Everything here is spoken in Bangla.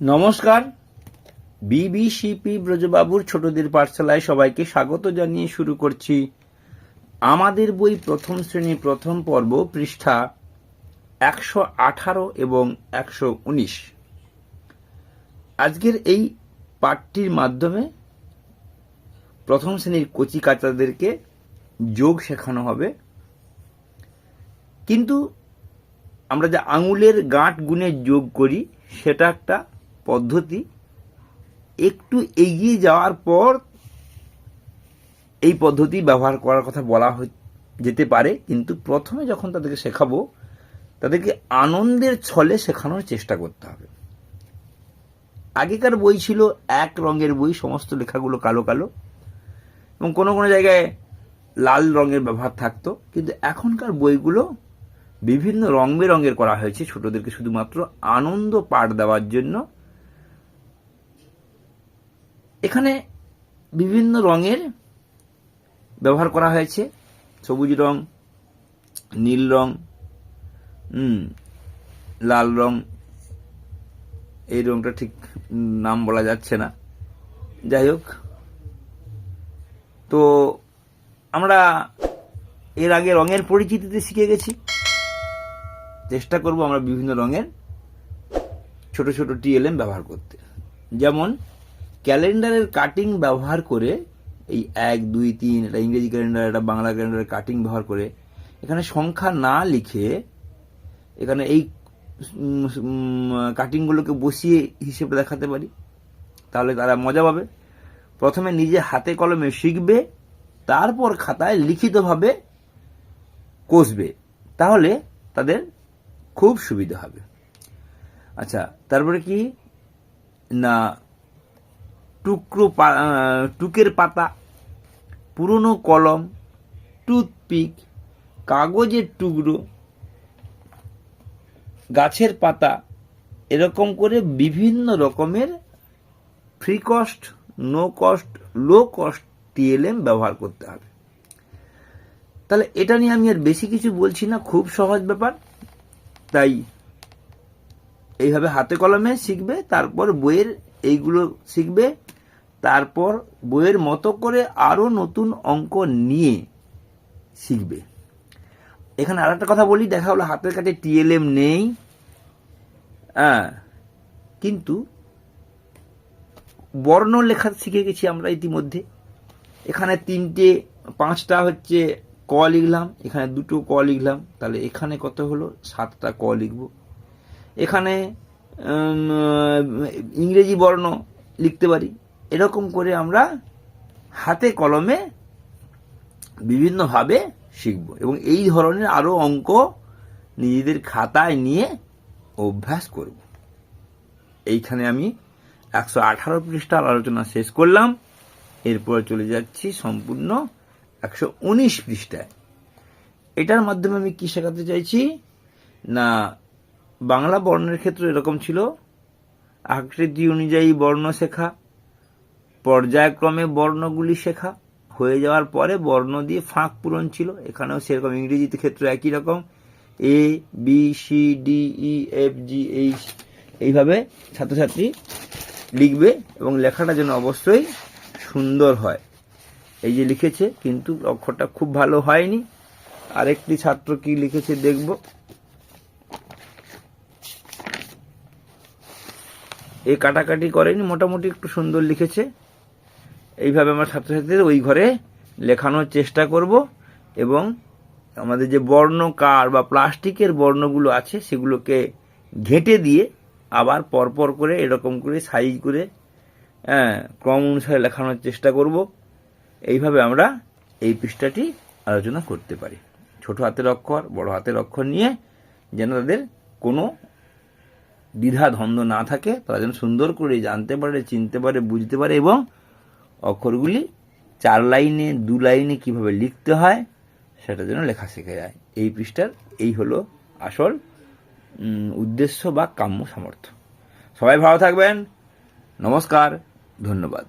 নমস্কার। বিবিসিপি ব্রজবাবুর ছোটদের পাঠশালায় সবাইকে স্বাগত জানিয়ে শুরু করছি আমাদের বই প্রথম শ্রেণী প্রথম পর্ব, পৃষ্ঠা 118 এবং 119। আজকের এই পাঠটির মাধ্যমে প্রথম শ্রেণীর কচি কাচাদেরকে যোগ শেখানো হবে। কিন্তু আমরা যে আঙুলের গাঁট গুণে যোগ করি সেটা একটা পদ্ধতি। একটু এগিয়ে যাওয়ার পর এই পদ্ধতি ব্যবহার করার কথা বলা যেতে পারে, কিন্তু প্রথমে যখন তাদেরকে শেখাবো তাদেরকে আনন্দের ছলে শেখানোর চেষ্টা করতে হবে। আগেকার বই ছিল এক রঙের বই, সমস্ত লেখাগুলো কালো কালো এবং কোনো কোনো জায়গায় লাল রঙের ব্যবহার থাকতো, কিন্তু এখনকার বইগুলো বিভিন্ন রং বেরঙের করা হয়েছে ছোটদেরকে শুধুমাত্র আনন্দ পাঠ দেওয়ার জন্য। এখানে বিভিন্ন রঙের ব্যবহার করা হয়েছে, সবুজ রং, নীল রং, লাল রং, এই রংটা ঠিক নাম বলা যাচ্ছে না, যাই হোক। তো আমরা এর আগে রঙের পরিচিতিতে শিখে গেছি, চেষ্টা করব আমরা বিভিন্ন রঙের ছোট ছোট টিএলএম ব্যবহার করতে। যেমন ক্যালেন্ডারের কাটিং ব্যবহার করে, এই 1, 2, 3, এটা ইংরেজি ক্যালেন্ডার, এটা বাংলা ক্যালেন্ডারের কাটিং ব্যবহার করে এখানে সংখ্যা না লিখে এখানে এই কাটিংগুলোকে বসিয়ে হিসেবে দেখাতে পারি, তাহলে তারা মজা পাবে। প্রথমে নিজে হাতে কলমে শিখবে, তারপর খাতায় লিখিতভাবে কষবে, তাহলে তাদের খুব সুবিধা হবে। আচ্ছা, তারপরে কি না, টুকের পাতা, পুরনো কলম, টুথপিক, কাগজের টুকরো, গাছের পাতা, এরকম করে বিভিন্ন রকমের free cost, no cost, low cost TLM ব্যবহার করতে হবে। তাহলে এটা নিয়ে আমি আর বেশি কিছু বলছি না, খুব সহজ ব্যাপার। তাই এইভাবে হাতে কলমে শিখবে, তারপর বইয়ের এইগুলো শিখবে, তারপর বইয়ের মতো করে আরো নতুন অঙ্ক নিয়ে শিখবে। এখানে আর একটা কথা বলি, দেখা হলো হাতের কাছে টিএলএম নেই, কিন্তু বর্ণ লেখা শিখে গেছি আমরা ইতিমধ্যে। এখানে 5টা হচ্ছে ক লিখলাম, এখানে 2টো ক লিখলাম, তাহলে এখানে কত হলো, 7টা ক লিখব। এখানে ইংরেজি বর্ণ লিখতে পারি। এরকম করে আমরা হাতে কলমে বিভিন্নভাবে শিখব এবং এই ধরনের আরো অঙ্ক নিজেদের খাতায় নিয়ে অভ্যাস করব। এইখানে আমি 118 পৃষ্ঠার আলোচনা শেষ করলাম, এরপর চলে যাচ্ছি সম্পূর্ণ 119 পৃষ্ঠায়। এটার মাধ্যমে আমি কি শেখাতে চাইছি না, বাংলা বর্ণের ক্ষেত্রে এরকম ছিল, আকৃতি অনুযায়ী বর্ণ শেখা, পর্যায়ক্রমে বর্ণগুলি শেখা, হয়ে যাওয়ার পরে বর্ণ দিয়ে ফাঁক পূরণ ছিল। এখানেও সেরকম, ইংরেজিতে ক্ষেত্রে একই রকম, A B C D E F G H, এইভাবে ছাত্রছাত্রী লিখবে এবং লেখাটা যেন অবশ্যই সুন্দর হয়। এই যে লিখেছে, কিন্তু অক্ষরটা খুব ভালো হয়নি। আরেকটি ছাত্র কি লিখেছে দেখব। এই কাটাকাটি করেনি, মোটামুটি একটু সুন্দর লিখেছে। এইভাবে আমরা ছাত্রছাত্রীদের ওই ঘরে লেখানোর চেষ্টা করব এবং আমাদের যে বর্ণকার বা প্লাস্টিকের বর্ণগুলো আছে সেগুলোকে ঘেঁটে দিয়ে আবার পরপর করে এরকম করে সাইজ করে ক্রম অনুসারে লেখানোর চেষ্টা করব। এইভাবে আমরা এই পৃষ্ঠাটি আলোচনা করতে পারি। ছোট হাতের অক্ষর, বড় হাতের অক্ষর নিয়ে যেন তাদের কোনো দ্বিধা দ্বন্দ্ব না থাকে, তারা যেন সুন্দর করে জানতে পারে, চিনতে পারে, বুঝতে পারে এবং অক্ষরগুলি 4 লাইনে 2 লাইনে কিভাবে লিখতে হয় সেটা যেন লেখা শেখা যায়। এই পৃষ্ঠার এই হলো আসল উদ্দেশ্য বা কাম্য সামর্থ্য। সবাই ভালো থাকবেন, নমস্কার, ধন্যবাদ।